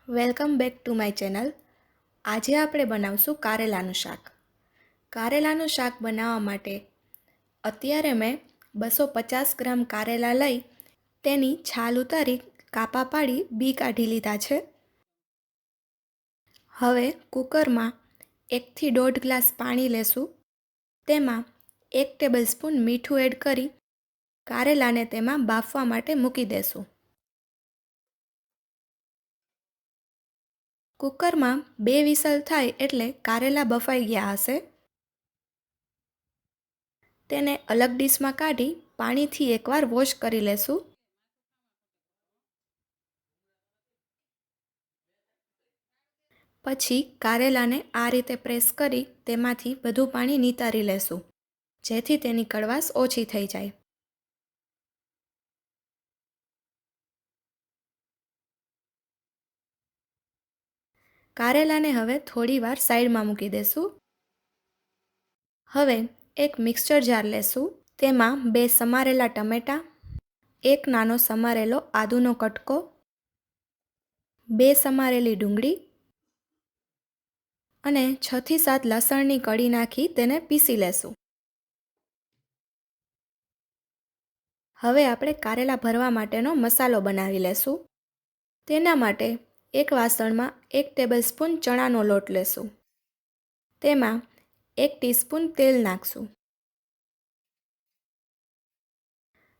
Welcome back to my channel. આજે આપણે બનાવશું કારેલાનું શાક. કારેલાનું શાક બનાવવા માટે અત્યારે મેં 250 ગ્રામ કારેલા લઈ તેની છાલ ઉતારી કાપા પાડી બી કાઢી લીધા છે. હવે કુકરમાં 1થી 1.5 ગ્લાસ પાણી લેશું. તેમાં 1 ટેબલસ્પૂન મીઠું એડ કરી કારેલાને તેમાં બાફવા માટે મૂકી દેશું. કુકરમાં 2 વિસલ થાય એટલે કારેલા બફાઈ ગયા હશે. તેને અલગ ડીશમાં કાઢી પાણીથી એકવાર વોશ કરી લેશું. પછી કારેલાને આ રીતે પ્રેસ કરી તેમાંથી બધું પાણી નિતારી લેશું, જેથી તેની કડવાશ ઓછી થઈ જાય. કારેલાને હવે થોડીવાર સાઈડમાં મૂકી દેશું. હવે એક મિક્સચર જાર લેશું. તેમાં 2 સમારેલા ટમેટાં, 1 નાનો સમારેલો આદુનો કટકો, 2 સમારેલી ડુંગળી અને 6 થી 7 લસણની કળી નાખી તેને પીસી લેશું. હવે આપણે કારેલા ભરવા માટેનો મસાલો બનાવી લેશું. તેના માટે એક વાસણમાં 1 ટેબલસ્પૂન ચણાનો લોટ લેશું. તેમાં 1 ટીસ્પૂન તેલ નાખશું.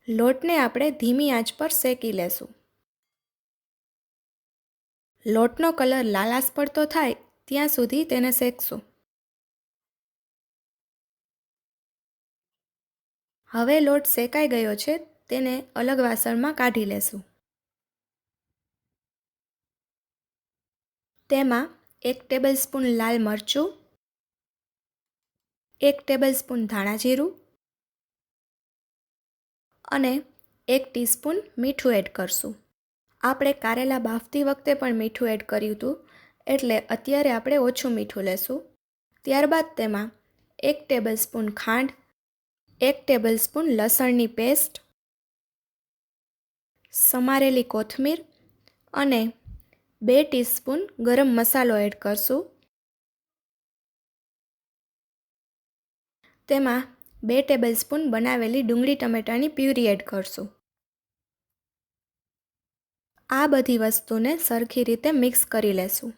લોટને આપણે ધીમી આંચ પર શેકી લેશું. લોટનો કલર લાલાશ પડતો થાય ત્યાં સુધી તેને શેકશું. હવે લોટ શેકાઈ ગયો છે, તેને અલગ વાસણમાં કાઢી લેશું. તેમાં 1 ટેબલસ્પૂન લાલ મરચું, 1 ટેબલસ્પૂન ધાણા જીરું અને 1 ટીસ્પૂન મીઠું એડ કરશું. આપણે કારેલા બાફતી વખતે પણ મીઠું એડ કર્યું હતું, એટલે અત્યારે આપણે ઓછું મીઠું લેશું. ત્યારબાદ તેમાં 1 ટેબલસ્પૂન ખાંડ, 1 ટેબલસ્પૂન લસણની પેસ્ટ, સમારેલી કોથમીર અને 2 ટીસ્પૂન ગરમ મસાલો એડ કરશું. તેમાં 2 ટેબલસ્પૂન બનાવેલી ડુંગળી ટમેટાની પ્યુરી એડ કરશું. આ બધી વસ્તુને સરખી રીતે મિક્સ કરી લેશું.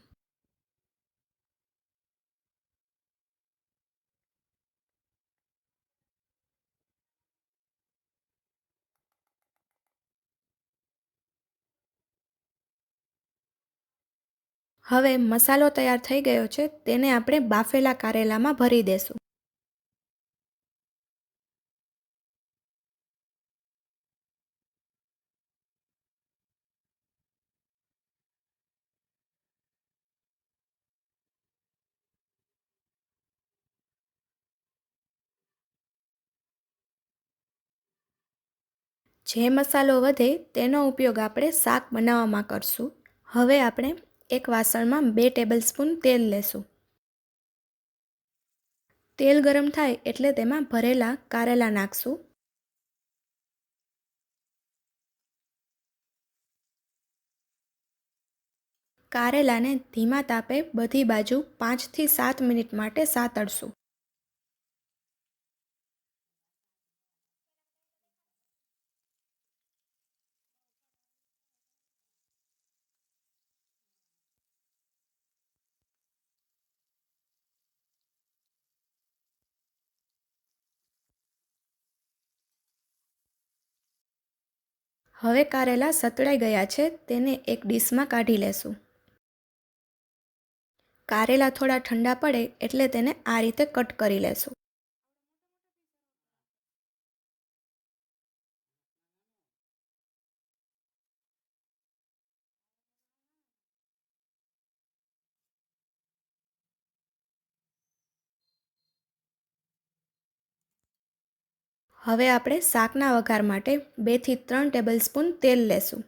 હવે મસાલો તૈયાર થઈ ગયો છે, તેને આપણે બાફેલા કારેલામાં ભરી દેશું. જે મસાલો વધે તેનો ઉપયોગ આપણે શાક બનાવવામાં કરશું. હવે આપણે એક વાસણમાં 2 ટેબલસ્પૂન તેલ લેશું. તેલ ગરમ થાય એટલે તેમાં ભરેલા કારેલા નાખશું. કારેલાને ધીમા તાપે બધી બાજુ 5 થી 7 મિનિટ માટે સાતળશું. હવે કારેલા સતળાઈ ગયા છે, તેને એક ડીશમાં કાઢી લેશું. કારેલા થોડા ઠંડા પડે એટલે તેને આ રીતે કટ કરી લેશું. હવે આપણે શાકના વઘાર માટે 2 થી 3 ટેબલસ્પૂન તેલ લેશું.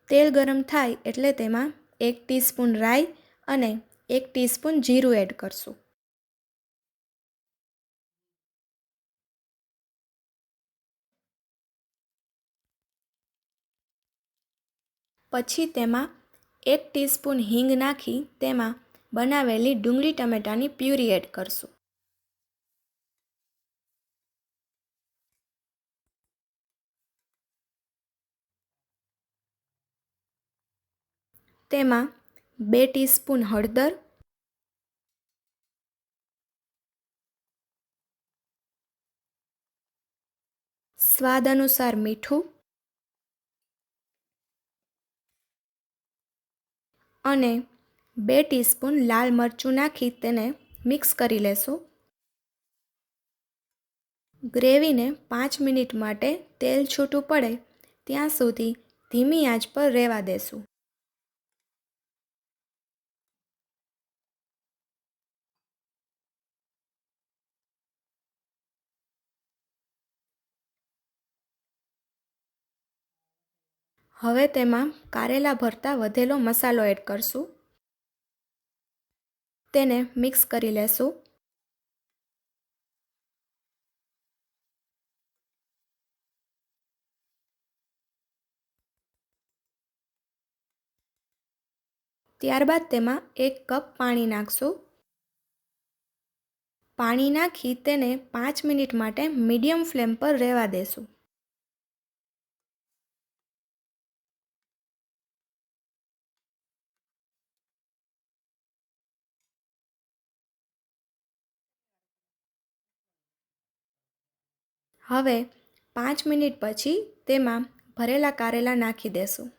તેલ ગરમ થાય એટલે તેમાં 1 ટીસ્પૂન રાઈ અને 1 ટીસ્પૂન જીરું એડ કરશું. પછી તેમાં 1 ટીસ્પૂન હિંગ નાખી તેમાં બનાવેલી ડુંગળી ટમેટાની પ્યુરી એડ કરશું. તેમાં 2 ટીસ્પૂન હળદર, સ્વાદ અનુસાર મીઠું અને 2 ટીસ્પૂન લાલ મરચું નાખી તેને મિક્સ કરી લેશું. ગ્રેવીને 5 મિનિટ માટે તેલ છૂટું પડે ત્યાં સુધી ધીમી આંચ પર રહેવા દેશું. હવે તેમાં કારેલા ભરતા વધેલો મસાલો એડ કરશું. તેને મિક્સ કરી લેશું. ત્યારબાદ તેમાં 1 કપ પાણી નાખશું. પાણી નાખી તેને 5 મિનિટ માટે મીડિયમ ફ્લેમ પર રહેવા દેશું. હવે 5 મિનિટ પછી તેમાં ભરેલા કારેલા નાખી દેશું.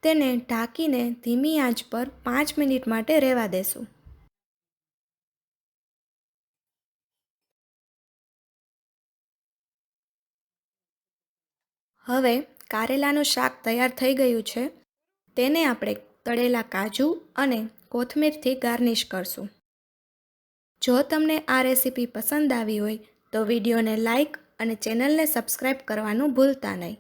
તેને ઢાંકીને ધીમી આંચ પર 5 મિનિટ માટે રહેવા દેશું. હવે કારેલાનું શાક તૈયાર થઈ ગયું છે. તેને આપણે તળેલા કાજુ અને કોથમીરથી ગાર્નિશ કરશું. જો તમને આ રેસીપી પસંદ આવી હોય તો વિડીયોને લાઈક અને ચેનલને સબસ્ક્રાઈબ કરવાનું ભૂલતા નહીં.